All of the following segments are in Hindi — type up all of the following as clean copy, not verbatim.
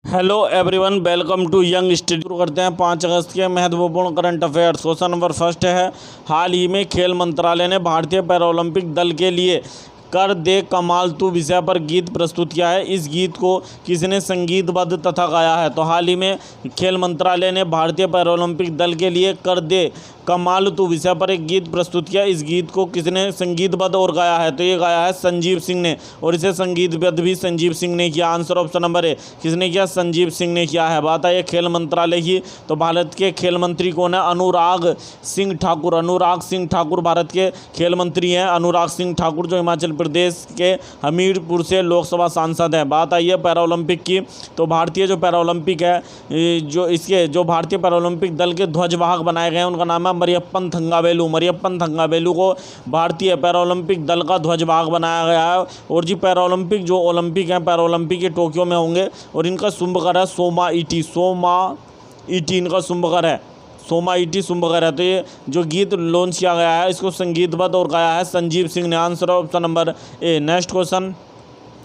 Hello everyone, welcome to young study. शुरू करते हैं 5 अगस्त के महत्वपूर्ण current affairs. Question number first है, हाल ही में खेल मंत्रालय ने भारतीय पैरालंपिक दल के लिए कर दे कमाल तू विषय पर गीत प्रस्तुत किया है। इस गीत को किसने संगीतबद्ध तथा गाया है? तो हाल ही में खेल मंत्रालय ने भारतीय पैरालंपिक दल के लिए कर दे कमाल तू विषय पर एक गीत प्रस्तुत किया। इस गीत को किसने संगीतबद्ध और गाया है? तो ये गाया है संजीव सिंह ने, और इसे संगीतबद्ध भी संजीव सिंह ने किया। आंसर ऑप्शन नंबर ए, किसने किया? संजीव सिंह ने किया है। बात है खेल मंत्रालय की, तो भारत के खेल मंत्री कौन है? अनुराग सिंह ठाकुर। अनुराग सिंह ठाकुर भारत के खेल मंत्री हैं। अनुराग सिंह ठाकुर जो हिमाचल प्रदेश के हमीरपुर से लोकसभा सांसद हैं। बात आई है पैरालंपिक की, तो भारतीय जो पैरालंपिक है, जो भारतीय पैरालंपिक दल के ध्वजवाहक बनाए गए हैं, उनका नाम है मरियप्पन थंगावेलु। मरियप्पन थंगावेलु को भारतीय पैरालंपिक दल का ध्वजवाहक बनाया गया है। और जी पैरालंपिक जो ओलंपिक हैं, पैरालंपिक ये टोक्यो में होंगे, और इनका शुभकर है सोमा इटी। सोमा इटी इनका शुभकर है, सोमा इटी शुभकर है। तो ये जो गीत लॉन्च किया गया है, इसको संगीतबद्ध और गाया है संजीव सिंह ने। Answer option number A. Next question,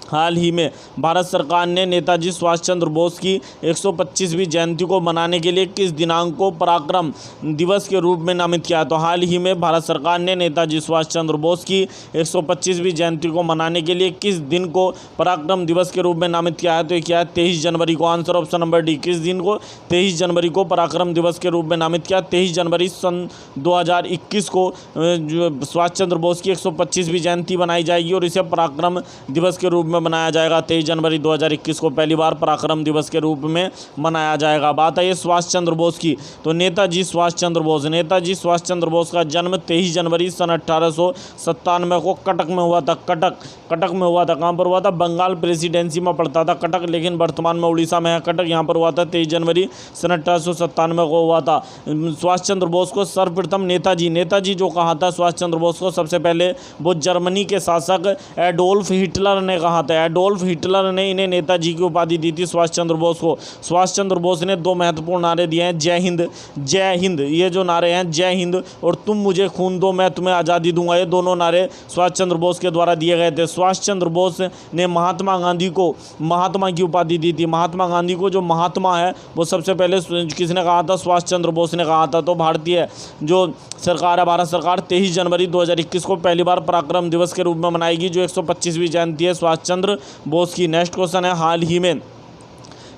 हाल ही में भारत सरकार ने नेताजी सुभाष चंद्र बोस की 125वीं जयंती को मनाने के लिए किस दिनांक को पराक्रम दिवस के रूप में नामित किया है? तो हाल ही में भारत सरकार ने नेताजी सुभाष चंद्र बोस की 125वीं जयंती को मनाने के लिए किस दिन को पराक्रम दिवस के रूप में नामित किया है? तो ये क्या है? 23 जनवरी को। आंसर ऑप्शन नंबर डी, किस दिन को? 23 जनवरी को पराक्रम दिवस के रूप में नामित किया। 23 जनवरी सन 2021 को सुभाष चंद्र बोस की 125वीं जयंती बनाई जाएगी, और इसे पराक्रम दिवस के रूप में मनाया जाएगा। 23 जनवरी 2021 को पहली बार पराक्रम दिवस के रूप में मनाया जाएगा। बात है सुभाष चंद्र बोस की, तो नेताजी सुभाष चंद्र बोस का जन्म 23 जनवरी सन 1897 को कटक में हुआ था। कटक में हुआ था। कहाँ पर हुआ था? बंगाल प्रेसिडेंसी में पड़ता था कटक, लेकिन वर्तमान में उड़ीसा में है कटक। यहाँ पर हुआ था 23 जनवरी सन 1897 को हुआ था। सुभाष चंद्र बोस को सर्वप्रथम नेताजी जो कहा था सुभाष चंद्र बोस को, सबसे पहले वो जर्मनी के शासक एडोल्फ हिटलर ने कहा था। एडोल्फ हिटलर ने इन्हें नेताजी की उपाधि दी थी सुभाष चंद्र बोस को। सुभाष चंद्र बोस ने 2 महत्वपूर्ण नारे दिए हैं, जय हिंद जय हिंद। ये जो नारे हैं, जय हिंद और तुम मुझे खून दो मैं तुम्हें आज़ादी दूंगा, ये दोनों नारे सुभाष चंद्र बोस के द्वारा दिए गए थे। सुभाष चंद्र बोस ने महात्मा गांधी को महात्मा की उपाधि दी थी। महात्मा गांधी को जो महात्मा है वो सबसे पहले किसने कहा था? सुभाष चंद्र बोस ने कहा था। तो भारतीय जो सरकार है, भारत सरकार 23 जनवरी 2021 को पहली बार पराक्रम दिवस के रूप में मनाएगी, जो 125वीं जयंती है सुभाष चंद्र बोस की। नेक्स्ट क्वेश्चन है, हाल ही में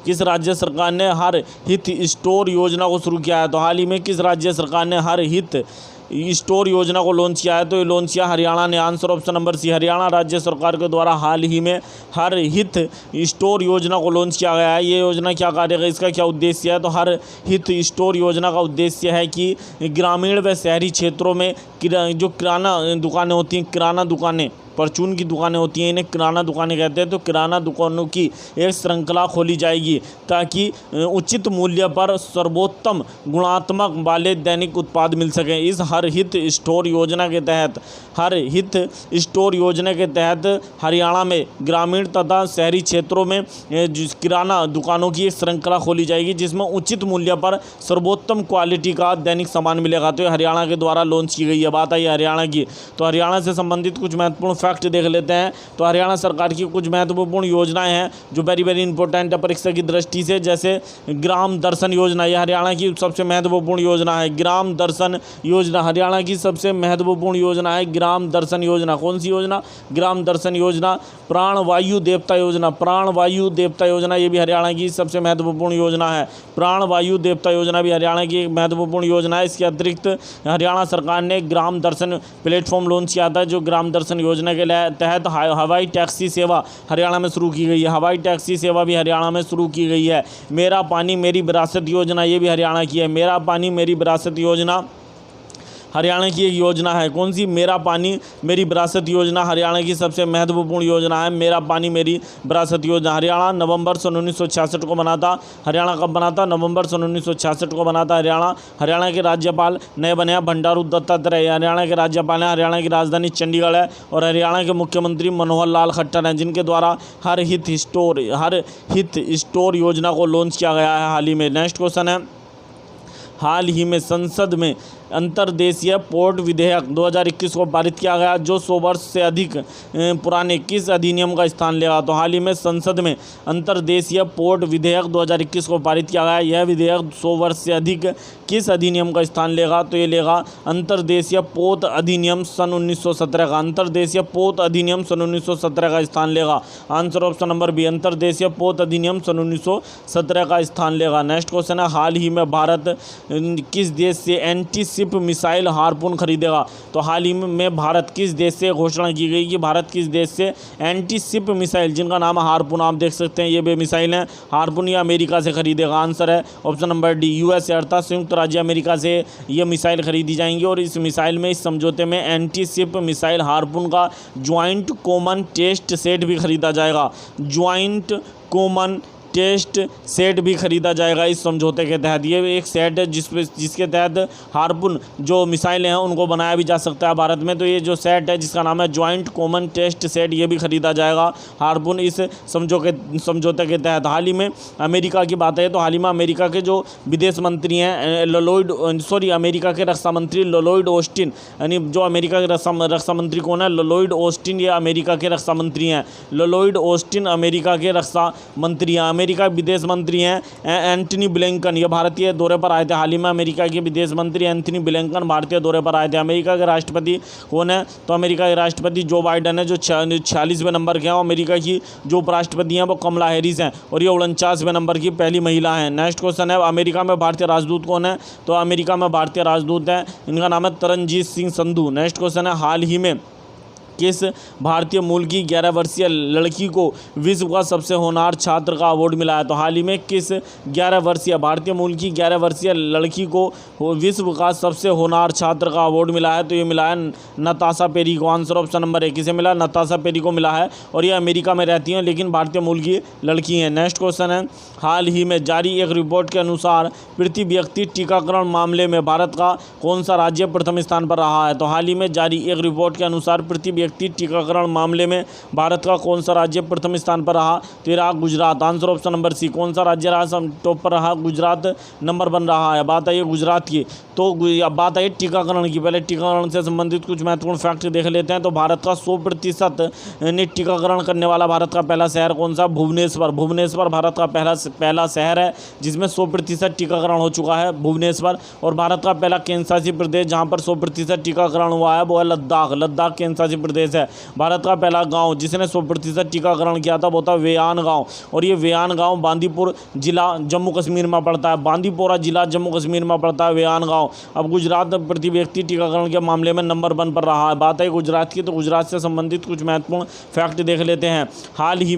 किस राज्य सरकार ने हर हित स्टोर योजना को शुरू किया है? तो हाल ही में किस राज्य सरकार ने हर हित स्टोर योजना को लॉन्च किया है? तो ये लॉन्च किया हरियाणा ने। Answer option number C, Haryana राज्य सरकार के द्वारा हाल ही में हर हित स्टोर योजना को लॉन्च किया गया है। ये योजना क्या करेगा, इसका क्या उद्देश्य है? तो हर हित स्टोर योजना का उद्देश्य है कि ग्रामीण व शहरी क्षेत्रों में जो किराना दुकानें होती हैं, किराना दुकानें, परचून की दुकानें होती हैं, इन्हें किराना दुकानें कहते हैं। तो किराना दुकानों की एक श्रृंखला खोली जाएगी, ताकि उचित मूल्य पर सर्वोत्तम गुणात्मक वाले दैनिक उत्पाद मिल सकें। इस हर हित स्टोर योजना के तहत हरियाणा में ग्रामीण तथा शहरी क्षेत्रों में किराना दुकानों की एक श्रृंखला खोली जाएगी, जिसमें उचित मूल्य पर सर्वोत्तम क्वालिटी का दैनिक सामान मिलेगा। तो ये हरियाणा के द्वारा लॉन्च की गई है। बात आई हरियाणा की, तो हरियाणा से संबंधित कुछ महत्वपूर्ण फैक्ट देख लेते हैं। तो हरियाणा सरकार की कुछ महत्वपूर्ण योजनाएं हैं जो वेरी इंपॉर्टेंट है परीक्षा की दृष्टि से, जैसे ग्राम दर्शन योजना। यह हरियाणा की सबसे महत्वपूर्ण योजना है। ग्राम दर्शन योजना हरियाणा की सबसे महत्वपूर्ण योजना है। ग्राम दर्शन योजना कौन सी योजना? ग्राम दर्शन योजना। प्राणवायु देवता योजना, प्राणवायु देवता योजना ये भी हरियाणा की सबसे महत्वपूर्ण योजना है। प्राणवायु देवता योजना भी हरियाणा की एक महत्वपूर्ण योजना है। इसके अतिरिक्त हरियाणा सरकार ने ग्राम दर्शन प्लेटफॉर्म लॉन्च किया था, जो ग्राम दर्शन योजना के तहत हवाई टैक्सी सेवा हरियाणा में शुरू की गई है। हवाई टैक्सी सेवा भी हरियाणा में शुरू की गई है। मेरा पानी मेरी विरासत योजना ये भी हरियाणा की है। मेरा पानी मेरी विरासत योजना हरियाणा की एक योजना है। कौन सी? मेरा पानी मेरी विरासत योजना हरियाणा की सबसे महत्वपूर्ण योजना है। मेरा पानी मेरी विरासत योजना। हरियाणा नवंबर सन 1966 को बना था। हरियाणा कब बना था? नवंबर सन 1966 को बना था हरियाणा। हरियाणा के राज्यपाल नए बने हैं बंडारू दत्तात्रेय, हरियाणा के राज्यपाल हैं। हरियाणा की राजधानी चंडीगढ़ है, और हरियाणा के मुख्यमंत्री मनोहर लाल खट्टर हैं, जिनके द्वारा हर हित स्टोर योजना को लॉन्च किया गया है हाल ही में। नेक्स्ट क्वेश्चन है, हाल ही में संसद में अंतर्देशीय पोर्ट विधेयक 2021 को पारित किया गया, जो 100 वर्ष से अधिक पुराने किस अधिनियम का स्थान लेगा? तो हाल ही में संसद में अंतर्देशीय पोर्ट विधेयक 2021 को पारित किया गया। यह विधेयक 100 वर्ष से अधिक किस अधिनियम का स्थान लेगा? तो ये लेगा अंतर्देशीय पोत अधिनियम सन 1917 का। अंतर्देशीय पोत अधिनियम सन 1917 का स्थान लेगा। आंसर ऑप्शन नंबर बी, अंतर्देशीय पोत अधिनियम सन 1917 का स्थान लेगा। नेक्स्ट क्वेश्चन है, हाल ही में भारत किस देश से एंटी शिप मिसाइल हार्पून खरीदेगा? तो हाल ही में भारत किस देश से घोषणा की गई कि भारत किस देश से एंटी शिप मिसाइल, जिनका नाम हार्पून, आप देख सकते हैं ये भी मिसाइल है, हार्पून या अमेरिका से खरीदेगा। आंसर है ऑप्शन नंबर डी, यूएसए अर्थात संयुक्त राज्य अमेरिका से ये मिसाइल खरीदी जाएंगी। और इस मिसाइल में, इस समझौते में एंटी शिप मिसाइल हार्पून का ज्वाइंट कॉमन टेस्ट सेट भी खरीदा जाएगा। ज्वाइंट कॉमन टेस्ट सेट भी खरीदा जाएगा इस समझौते के तहत। ये एक सेट है जिसके तहत हार्पून जो मिसाइलें हैं उनको बनाया भी जा सकता है भारत में। तो ये जो सेट है जिसका नाम है ज्वाइंट कॉमन टेस्ट सेट, ये भी खरीदा जाएगा हार्पून इस समझौते के तहत। हाल ही में अमेरिका की बात है तो हाल ही में अमेरिका के जो विदेश मंत्री हैं अमेरिका के रक्षा मंत्री लॉयड ऑस्टिन, यानी जो अमेरिका के रक्षा मंत्री कौन है? लॉयड ऑस्टिन, ये अमेरिका के रक्षा मंत्री हैं। लॉयड ऑस्टिन अमेरिका के रक्षा मंत्री हैं। अमेरिका विदेश मंत्री हैं एंटनी ब्लिंकन, ये भारतीय दौरे पर आए थे। हाल ही में अमेरिका के विदेश मंत्री एंटनी ब्लिंकन भारतीय दौरे पर आए थे। अमेरिका के राष्ट्रपति कौन है? तो अमेरिका के राष्ट्रपति जो बाइडन है, जो 46वें नंबर के हैं। अमेरिका की जो उपराष्ट्रपति हैं वो कमला हैरिस हैं और ये 49वें नंबर की पहली महिला हैं। नेक्स्ट क्वेश्चन है, अमेरिका में भारतीय राजदूत कौन है? तो अमेरिका में भारतीय राजदूत हैं, इनका नाम है तरनजीत सिंह संधू। नेक्स्ट क्वेश्चन है, हाल ही में किस भारतीय मूल की 11 वर्षीय लड़की को विश्व का सबसे होनहार छात्र का अवार्ड मिला है? तो हाल ही में किस 11 वर्षीय भारतीय मूल की 11 वर्षीय लड़की को विश्व का सबसे होनहार छात्र का अवार्ड मिला है? तो ये मिला है नताशा पेरी को। आंसर ऑप्शन नंबर ए, किसे मिला? नताशा पेरी को मिला है और ये अमेरिका में रहती हैं लेकिन भारतीय मूल की लड़की हैं। नेक्स्ट क्वेश्चन है, हाल ही में जारी एक रिपोर्ट के अनुसार प्रति व्यक्ति टीकाकरण मामले में भारत का कौन सा राज्य प्रथम स्थान पर रहा है? तो हाल ही में जारी एक रिपोर्ट के अनुसार प्रति व्यक्ति टीकाकरण मामले में भारत का कौन सा राज्य प्रथम स्थान पर रहा? तो रहा Gujarat. Answer option number C, कौन सा राज्य रहा टॉप पर रहा? गुजरात नंबर 1 रहा है। बात आई गुजरात की, तो अब बात आई टीकाकरण की। पहले टीकाकरण से संबंधित कुछ महत्वपूर्ण फैक्ट देख लेते हैं। तो भारत का 100% टीकाकरण करने वाला भारत का पहला शहर कौन सा? भुवनेश्वर। भुवनेश्वर भारत का पहला शहर है जिसमें 100% टीकाकरण हो चुका है, भुवनेश्वर। और भारत का पहला केंद्रशासित प्रदेश जहां पर 100% टीकाकरण हुआ है वो है लद्दाख। लद्दाख केंद्रशासित प्रदेश है। भारत का पहला गांव जिसने 100% टीकाकरण किया था वो था वेयान गांव, और ये वेयान गांव बांदीपुर जिला जम्मू कश्मीर में पड़ता है। बांदीपोरा जिला जम्मू कश्मीर में पड़ता है वेयान गांव। अब गुजरात प्रति व्यक्ति टीकाकरण के मामले में नंबर 1 पर रहा है। बात है गुजरात की, तो गुजरात से संबंधित कुछ महत्वपूर्ण फैक्ट देख लेते हैं। हाल ही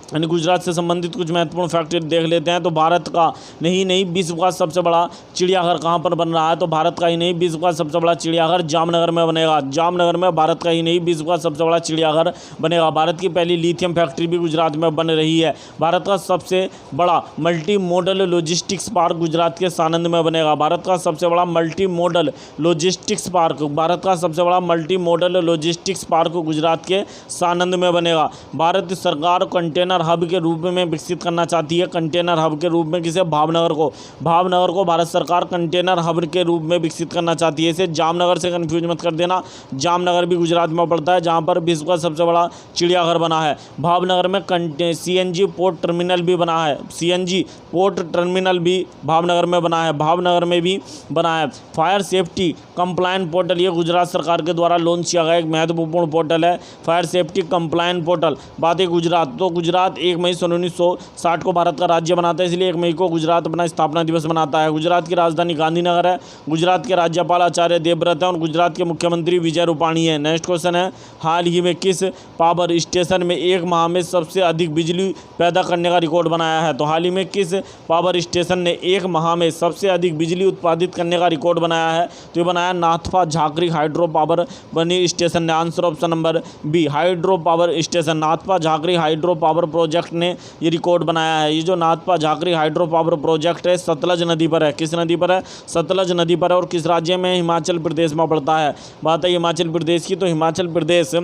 यानी गुजरात से संबंधित कुछ महत्वपूर्ण फैक्ट देख लेते हैं। तो भारत का नहीं विश्व का सबसे बड़ा चिड़ियाघर कहाँ पर बन रहा है? तो भारत का ही नहीं विश्व का सबसे बड़ा चिड़ियाघर जामनगर में बनेगा। जामनगर में भारत का ही नहीं विश्व का सबसे बड़ा चिड़ियाघर बनेगा। भारत की पहली लिथियम फैक्ट्री भी गुजरात में बन रही है। भारत का सबसे बड़ा multi modal logistics park Gujarat के सानंद में बनेगा। भारत का सबसे बड़ा multi modal logistics park, Bharat का सबसे बड़ा multi modal logistics park Gujarat के सानंद में बनेगा। भारत सरकार कंटेनर हब के रूप में विकसित करना चाहती है। कंटेनर हब के रूप में किसे? भावनगर को भारत सरकार कंटेनर हब के रूप में विकसित करना चाहती है। इसे जामनगर से कंफ्यूज मत कर देना, जामनगर भी गुजरात में पड़ता है जहां पर विश्व का सबसे बड़ा चिड़ियाघर बना है। भावनगर में CNG पोर्ट टर्मिनल भी बना है। CNG पोर्ट टर्मिनल भी भावनगर में बना है, भावनगर में भी बना है। फायर सेफ्टी कंप्लायंट पोर्टल, ये गुजरात सरकार के द्वारा लॉन्च किया गया एक महत्वपूर्ण पोर्टल है, फायर सेफ्टी कंप्लायंट पोर्टल। बात है गुजरात, तो गुजरात 1 मई 1960 को भारत का राज्य बनाता है, इसलिए 1 मई को गुजरात अपना स्थापना दिवस मनाता है। गुजरात की राजधानी गांधीनगर है। गुजरात के राज्यपाल आचार्य देवव्रत हैं और गुजरात के मुख्यमंत्री विजय रूपाणी हैं। नेक्स्ट क्वेश्चन है, हाल ही में किस पावर स्टेशन में 1 माह में सबसे अधिक बिजली पैदा करने का रिकॉर्ड बनाया है? तो हाल ही में किस पावर स्टेशन ने 1 माह में सबसे अधिक बिजली उत्पादित करने का रिकॉर्ड बनाया है? तो ये बनाया नाथपा झाकरी हाइड्रो पावर बनी स्टेशन ने। Answer option number B, hydro power station, Nathpa Jhakri hydro power project ने ये रिकॉर्ड बनाया है। ये जो Nathpa Jhakri hydro power project है सतलज नदी पर है। किस नदी पर है? सतलज नदी पर है। और किस राज्य में? हिमाचल प्रदेश में पड़ता है। बात है हिमाचल प्रदेश की, तो हिमाचल प्रदेश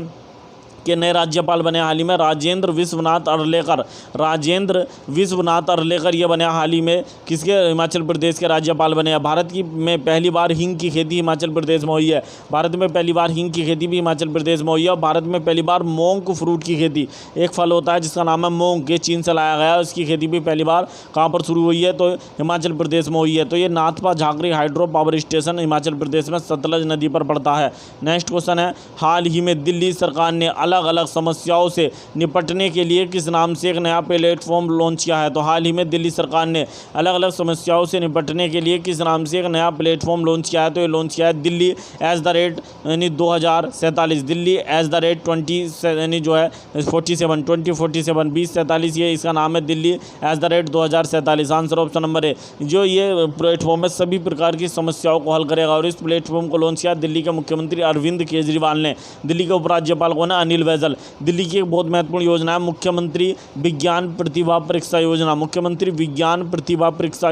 के नए राज्यपाल बने हाल ही में राजेंद्र विश्वनाथ अर्लेकर। राजेंद्र विश्वनाथ अर्लेकर ये बने हाल ही में किसके, हिमाचल प्रदेश के राज्यपाल बने हैं। भारत की में पहली बार हींग की खेती हिमाचल प्रदेश में हुई है। भारत में पहली बार हींग की खेती भी हिमाचल प्रदेश में हुई है। और भारत में पहली बार मोंक फ्रूट की खेती, एक फल होता है जिसका नाम है मोंक, ये चीन से लाया गया है, उसकी खेती भी पहली बार कहाँ पर शुरू हुई है, तो हिमाचल प्रदेश में हुई है। तो ये Nathpa Jhakri hydro power station Himachal Pradesh में सतलज नदी पर पड़ता है। नेक्स्ट क्वेश्चन है, हाल ही में दिल्ली सरकार ने अलग अलग समस्याओं से निपटने के लिए किस नाम से एक नया प्लेटफॉर्म लॉन्च किया है। तो हाल ही में दिल्ली सरकार ने अलग अलग समस्याओं से निपटने के लिए किस नाम से एक नया प्लेटफॉर्म लॉन्च किया है। तो ये लॉन्च किया है दिल्ली यानी 2047, दिल्ली @20 यानी जो है 2047 2047, ये इसका नाम है दिल्ली @2047। आंसर ऑप्शन नंबर है। जो ये प्लेटफॉर्म है सभी प्रकार की समस्याओं को हल करेगा और इस प्लेटफॉर्म को लॉन्च किया दिल्ली के मुख्यमंत्री अरविंद केजरीवाल ने। दिल्ली के उपराज्यपाल कौन है, अनिल बैजल। दिल्ली की एक बहुत महत्वपूर्ण योजना है मुख्यमंत्री विज्ञान प्रतिभा परीक्षा योजना। मुख्यमंत्री विज्ञान प्रतिभा परीक्षा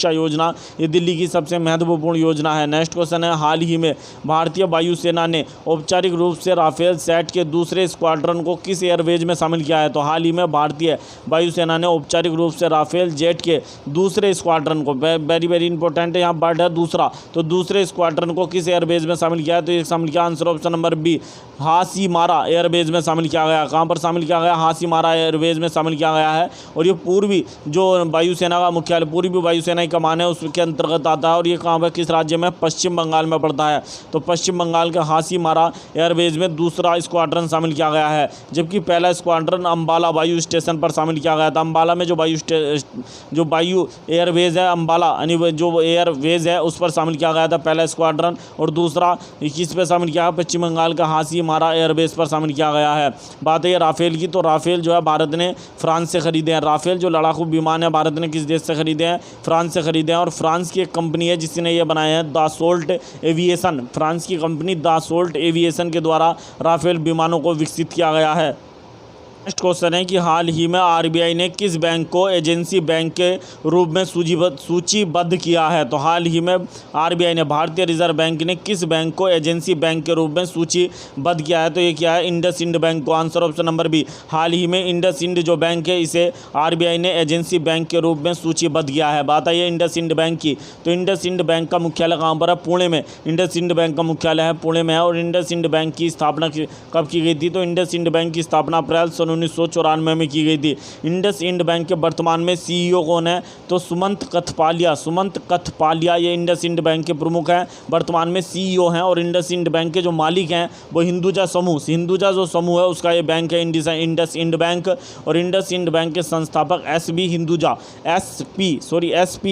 योजना ये दिल्ली की सबसे महत्वपूर्ण योजना है। नेक्स्ट क्वेश्चन है, हाल ही में भारतीय वायुसेना ने औपचारिक रूप से राफेल सेट के दूसरे स्क्वाड्रन को किस एयरवेज में शामिल किया है। तो हाल ही में भारतीय वायुसेना ने औपचारिक रूप से राफेल जेट के दूसरे स्क्वाड्रन को, वेरी वेरी इंपॉर्टेंट है यहाँ वर्ड है दूसरा, तो दूसरे स्क्वाड्रन को किस एयरबेस में शामिल किया है। तो ये शामिल किया, answer option number B, Hasimara airbase में शामिल किया गया। कहाँ पर शामिल किया गया, हासीमारा एयरबेस में शामिल किया गया है। और ये पूर्वी जो वायुसेना का मुख्यालय, पूर्वी वायुसेना की कमान है उसके अंतर्गत आता है। और ये कहाँ पर, किस राज्य में, पश्चिम बंगाल में पड़ता है। तो पश्चिम बंगाल के हासीमारा एयरबेस में दूसरा स्क्वाड्रन शामिल किया गया है, जबकि पहला स्क्वाड्रन अंबाला वायु स्टेशन पर शामिल किया गया था। अंबाला में जो वायु एयरवेज है, अंबाला यानी जो एयरवेज है उस पर शामिल किया गया था पहला स्क्वाड्रन। और दूसरा किस पे शामिल किया है, पश्चिम बंगाल का हासीमारा एयरबेस पर शामिल किया गया है। बात है राफेल की, तो राफेल जो है भारत ने फ्रांस से खरीदे हैं। राफेल जो लड़ाकू विमान है भारत ने किस देश से खरीदे हैं, फ्रांस से खरीदे हैं। और फ्रांस की एक कंपनी है जिसने ये बनाए हैं, दासोल्ट एविएशन। फ्रांस की कंपनी दासोल्ट एविएशन के द्वारा राफेल विमानों को विकसित किया गया है। नेक्स्ट क्वेश्चन है कि हाल ही में आरबीआई ने किस बैंक को एजेंसी बैंक के रूप में सूचीबद्ध किया है। तो हाल ही में आरबीआई ने, भारतीय रिजर्व बैंक ने किस बैंक को एजेंसी बैंक के रूप में सूचीबद्ध किया है। तो ये क्या है, इंडसइंड बैंक को। आंसर ऑप्शन नंबर बी, हाल ही में इंडसइंड जो बैंक है इसे आरबीआई ने एजेंसी बैंक के रूप में सूचीबद्ध किया है। बात आई है इंडसइंड बैंक की, तो इंडसइंड बैंक का मुख्यालय कहाँ पर है, पुणे में। इंडसइंड बैंक का मुख्यालय है पुणे में है। और इंडसइंड बैंक की स्थापना कब की गई थी, तो इंडसइंड बैंक की स्थापना अप्रैल 1994 में की गई थी। इंडसइंड बैंक के वर्तमान में सीईओ कौन है, तो सुमंत कथपालिया ये इंडसइंड बैंक के प्रमुख हैं, वर्तमान में सीईओ हैं। और इंडसइंड बैंक के जो मालिक हैं वो हिंदुजा जो समूह है उसका ये बैंक है इंडसइंड बैंक। और इंडसइंड बैंक के संस्थापक एसपी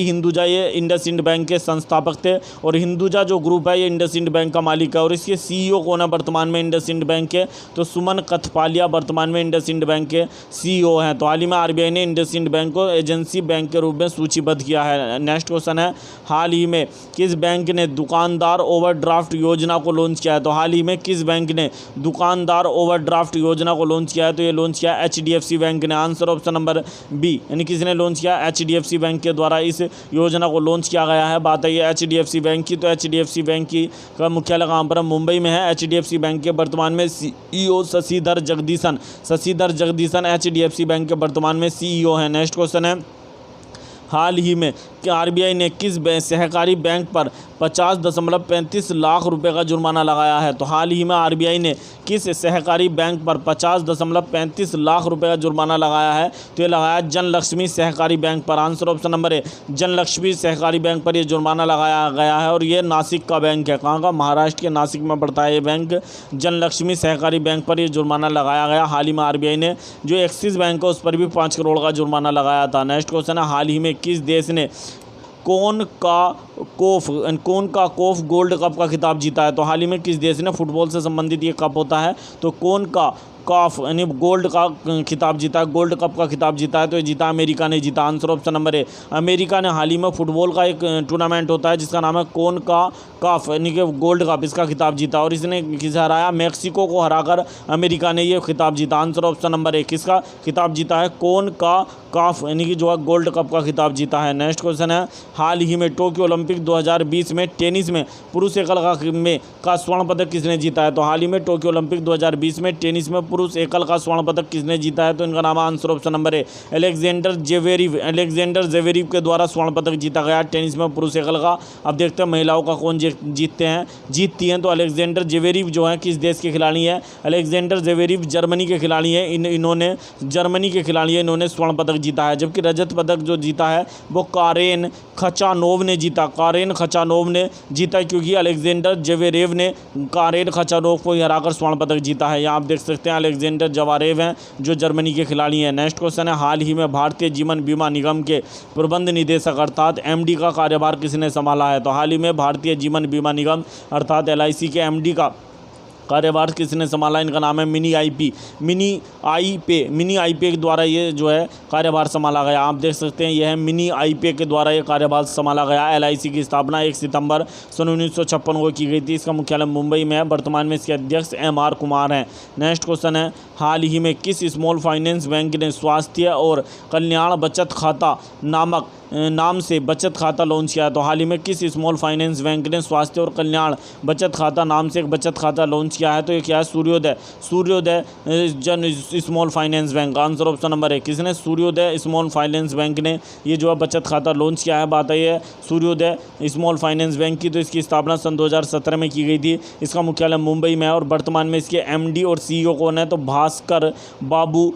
हिंदुजा ये इंडसइंड बैंक के संस्थापक थे। और हिंदुजा जो ग्रुप है ये इंडसइंड बैंक का मालिक है। और इसके सीईओ कौन है वर्तमान में इंडसइंड बैंक के, तो सुमन कथपालिया वर्तमान में इंडसइंड बैंक के सीईओ हैं। तो हाल ही में आरबीआई ने इंडसइंड बैंक को एजेंसी बैंक के रूप में सूचीबद्ध किया है। नेक्स्ट क्वेश्चन है, हाल ही में किस बैंक ने दुकानदार ओवरड्राफ्ट योजना को लॉन्च किया है। तो हाल ही में किस बैंक ने दुकानदार ओवरड्राफ्ट योजना को लॉन्च किया है। तो ये लॉन्च किया एचडीएफसी बैंक ने। आंसर ऑप्शन नंबर बी, यानी किसने लॉन्च किया, एचडीएफसी बैंक के द्वारा इस योजना को लॉन्च किया गया है। बात है एचडीएफसी बैंक की, तो एचडीएफसी बैंक की का मुख्यालय कहाँ पर है, मुंबई में है। एचडीएफसी बैंक के वर्तमान में CEO Shashidhar Jagdishan HDFC bank के वर्तमान में सीईओ हैं। नेक्स्ट क्वेश्चन है, हाल ही में आरबीआई ने किस सहकारी बैंक पर 50.35 लाख रुपए का जुर्माना लगाया है। तो हाल ही में आरबीआई ने किस सहकारी बैंक पर 50.35 लाख रुपए का जुर्माना लगाया है। तो ये लगाया जनलक्ष्मी सहकारी बैंक पर। आंसर ऑप्शन नंबर है, जनलक्ष्मी सहकारी बैंक पर ये जुर्माना लगाया गया है। और ये नासिक का बैंक है, कहाँ का, महाराष्ट्र के नासिक में पड़ता है ये बैंक। जनलक्ष्मी सहकारी बैंक पर ये जुर्माना लगाया गया। हाल ही में आरबीआई ने जो एक्सिस बैंक है उस पर भी 5 करोड़ का जुर्माना लगाया था। नेक्स्ट क्वेश्चन है, हाल ही में किस देश ने कौन का कोफ गोल्ड कप का खिताब जीता है। तो हाल ही में किस देश ने, फुटबॉल से संबंधित ये कप होता है, तो कौन का कॉफ यानी गोल्ड का खिताब जीता है, गोल्ड कप का खिताब जीता है। तो ये जीता अमेरिका ने जीता। आंसर ऑप्शन नंबर है, अमेरिका ने हाल ही में फुटबॉल का एक टूर्नामेंट होता है जिसका नाम है कौन का कप यानी कि गोल्ड कप, इसका खिताब जीता। और इसने किसे हराया, मैक्सिको को हराकर अमेरिका ने ये खिताब जीता। आंसर ऑप्शन नंबर है, किसका खिताब जीता है, कौन का कप यानी कि जो है गोल्ड कप का खिताब जीता है। नेक्स्ट क्वेश्चन है, हाल ही में टोक्यो ओलंपिक ओलंपिक 2020 में टेनिस में पुरुष एकल का स्वर्ण पदक किसने जीता है? तो हाल ही में टोक्यो ओलंपिक 2020 में टेनिस में पुरुष एकल का स्वर्ण पदक किसने जीता है? तो इनका नाम आंसर ऑप्शन नंबर है अलेक्जेंडर जेवेरिव के द्वारा स्वर्ण पदक जीता गया टेनिस में पुरुष एकल का। अब देखते हैं महिलाओं का कौन जीतती हैं। तो अलेक्जेंडर जेवेरिव जो है किस देश के खिलाड़ी हैं? अलेक्जेंडर जेवेरिव जर्मनी के खिलाड़ी हैं। इन्होंने जर्मनी के खिलाड़ी हैं, इन्होंने स्वर्ण पदक जीता है। जबकि रजत पदक जो जीता है वो कारेन खचानोव ने जीता क्योंकि अलेक्जेंडर जेवेरेव ने कारेन खचानोव को हराकर स्वर्ण पदक जीता है। यहाँ आप देख सकते हैं अलेक्जेंडर जवारेव हैं जो जर्मनी के खिलाड़ी हैं। नेक्स्ट क्वेश्चन है, हाल ही में भारतीय जीवन बीमा निगम के प्रबंध निदेशक अर्थात एमडी का कार्यभार किसने संभाला है? तो हाल ही में भारतीय जीवन बीमा निगम अर्थात एलआईसी के एमडी का कार्यभार किसने संभाला? इनका नाम है मिनी आईपे के द्वारा ये जो है कार्यभार संभाला गया। आप देख सकते हैं यह है मिनी आईपे के द्वारा ये कार्यभार संभाला गया। एलआईसी की स्थापना 1 सितंबर सन 1956 को की गई थी। इसका मुख्यालय मुंबई में है। वर्तमान में इसके अध्यक्ष एमआर कुमार हैं। नेक्स्ट क्वेश्चन है, हाल ही में किस स्मॉल फाइनेंस बैंक ने स्वास्थ्य और कल्याण बचत खाता नाम से बचत खाता लॉन्च किया है? तो हाल ही में किस स्मॉल फाइनेंस बैंक ने स्वास्थ्य और कल्याण बचत खाता नाम से एक बचत खाता लॉन्च किया है? तो ये क्या है? सूर्योदय जन small finance bank. Answer option number है किसने? सूर्योदय स्मॉल फाइनेंस बैंक ने ये जो है बचत खाता लॉन्च किया है। बात है सूर्योदय स्मॉल फाइनेंस बैंक की। तो इसकी स्थापना सन 2017 में की गई थी। इसका मुख्यालय मुंबई में है और वर्तमान में इसके एमडी और सीईओ कौन है? तो भास्कर बाबू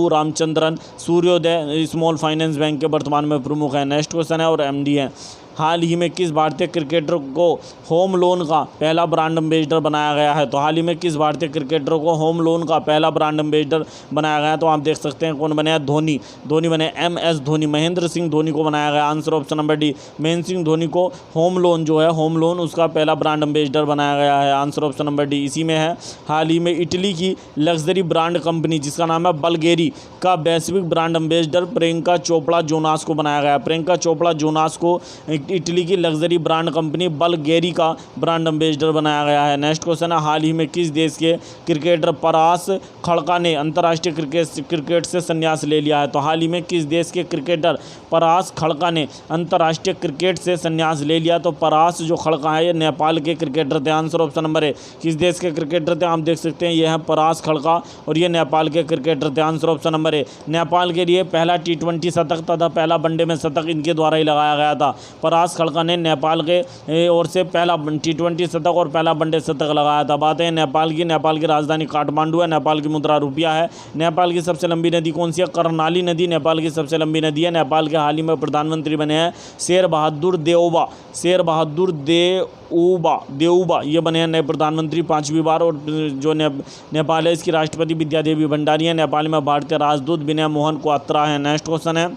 रामचंद्रन सूर्योदय स्मॉल फाइनेंस बैंक के वर्तमान में प्रमुख है। नेक्स्ट क्वेश्चन है और एमडी है, हाल ही में किस भारतीय क्रिकेटर को होम लोन का पहला ब्रांड एम्बेसडर बनाया गया है? तो हाल ही में किस भारतीय क्रिकेटर को होम लोन का पहला ब्रांड एम्बेसडर बनाया गया है? तो आप देख सकते हैं कौन बने हैं? धोनी बने, MS धोनी, महेंद्र सिंह धोनी को बनाया गया। Answer option number D, Mahendra Singh Dhoni को होम लोन उसका पहला ब्रांड एम्बेसडर बनाया गया है। आंसर ऑप्शन नंबर डी इसी में है। हाल ही में इटली की लग्जरी ब्रांड कंपनी जिसका नाम है बल्गेरी का वैश्विक brand ambassador Priyanka Chopra Jonas को बनाया गया। प्रियंका चोपड़ा जोनास को इटली की लग्जरी ब्रांड कंपनी बल्गेरी का ब्रांड एम्बेसडर बनाया गया है। नेक्स्ट क्वेश्चन है, हाल ही में किस देश के क्रिकेटर परास खड़का ने अंतर्राष्ट्रीय क्रिकेट से संन्यास ले लिया है? तो हाल ही में किस देश के क्रिकेटर परास खड़का ने अंतर्राष्ट्रीय क्रिकेट से संन्यास ले लिया? तो परास जो खड़का है ये नेपाल के क्रिकेटर थे। आंसर ऑप्शन नंबर है किस देश के क्रिकेटर थे? आप देख सकते हैं ये है परास खड़का और ये नेपाल के क्रिकेटर थे। आंसर ऑप्शन नंबर है नेपाल के लिए पहला T20 शतक तथा पहला वनडे में शतक इनके द्वारा ही लगाया गया था। परास खड़का ने नेपाल के ओर से पहला T20 शतक और पहला वनडे शतक लगाया था। बात है नेपाल की राजधानी काठमांडू है। नेपाल की मुद्रा रुपया है। नेपाल की सबसे लंबी नदी कौन सी है? कर्णाली नदी नेपाल की सबसे लंबी नदी है। नेपाल के हाल ही में प्रधानमंत्री बने हैं शेर बहादुर देउबा ये बने हैं नए प्रधानमंत्री 5वीं बार। और जो नेपाल है इसकी राष्ट्रपति विद्यादेवी भंडारी है। नेपाल में भारतीय राजदूत विनय मोहन क्वात्रा है। नेक्स्ट क्वेश्चन है,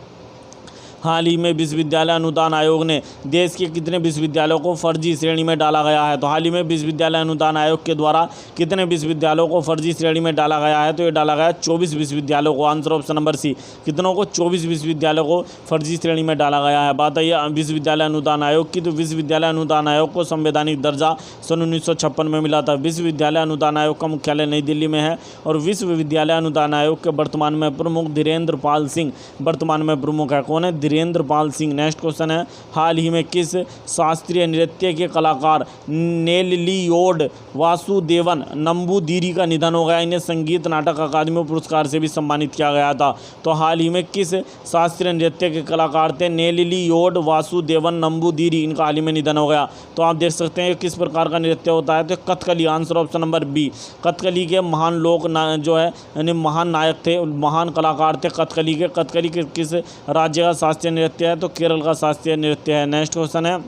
हाल ही में विश्वविद्यालय अनुदान आयोग ने देश के कितने विश्वविद्यालयों को फर्जी श्रेणी में डाला गया है? तो हाल ही में विश्वविद्यालय अनुदान आयोग के द्वारा कितने विश्वविद्यालयों को फर्जी श्रेणी में डाला गया है? तो ये डाला गया 24 विश्वविद्यालयों को। आंसर ऑप्शन नंबर सी, कितनों को? 24 विश्वविद्यालयों को फर्जी श्रेणी में डाला गया है। बात है विश्वविद्यालय अनुदान आयोग की। तो विश्वविद्यालय अनुदान आयोग को संवैधानिक दर्जा सन 1956 में मिला था। विश्वविद्यालय अनुदान आयोग का मुख्यालय नई दिल्ली में है और विश्वविद्यालय अनुदान आयोग के वर्तमान में प्रमुख धीरेन्द्र पाल सिंह वर्तमान में प्रमुख है। कौन है? धीरेन्द्र पाल सिंह। नेक्स्ट क्वेश्चन है, हाल ही में किस शास्त्रीय नृत्य के कलाकार नेल्लियोड वासुदेवन नंबूदिरी का निधन हो गया? इन्हें संगीत नाटक अकादमी पुरस्कार से भी सम्मानित किया गया था। तो हाल ही में किस शास्त्रीय नृत्य के कलाकार थे? नेल्लियोड वासुदेवन नंबूदिरी, इनका हाल ही में निधन हो गया। तो आप देख सकते हैं किस प्रकार का नृत्य होता है? तो Kathakali. Answer option number B, Kathakali के महान लोक जो है यानी महान नायक थे, महान कलाकार थे कथकली के। कथकली के किस राज्य का शास्त्रीय नृत्य है? तो केरल का शास्त्रीय नृत्य है। नेक्स्ट क्वेश्चन है,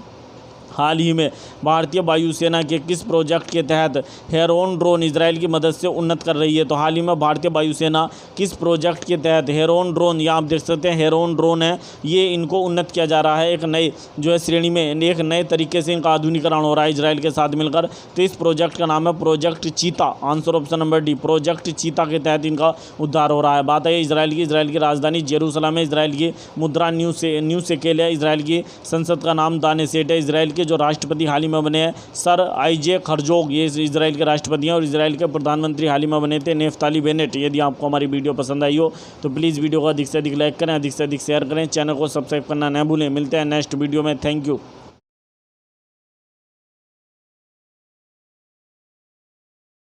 हाल ही में भारतीय वायुसेना के किस प्रोजेक्ट के तहत हेरोन ड्रोन इजराइल की मदद से उन्नत कर रही है? तो हाल ही में भारतीय वायुसेना किस प्रोजेक्ट के तहत हेरोन ड्रोन, यहाँ आप देख सकते हैं हेरोन ड्रोन है, ये इनको उन्नत किया जा रहा है एक नई जो है श्रेणी में, एक नए तरीके से इनका आधुनिकीकरण हो रहा है इजराइल के साथ मिलकर। तो इस प्रोजेक्ट का नाम है प्रोजेक्ट चीता। Answer option number D, project चीता के तहत इनका उद्धार हो रहा है। बात है इजराइल की राजधानी जेरूसलम है। इजराइल की मुद्रा न्यू शेकेल है। इजराइल की संसद का नाम दानेसेट है। इजराइल के जो राष्ट्रपति हाल ही में बने हैं सर आइजैक हर्जोग, ये इजराइल के राष्ट्रपति हैं, और इजराइल के प्रधानमंत्री हाल ही में बने थे नेफ्ताली बेनेट। यदि आपको हमारी वीडियो पसंद आई हो तो प्लीज़ वीडियो को अधिक से अधिक लाइक करें, अधिक से अधिक शेयर करें, चैनल को सब्सक्राइब करना न भूलें। मिलते हैं नेक्स्ट वीडियो में। Thank you.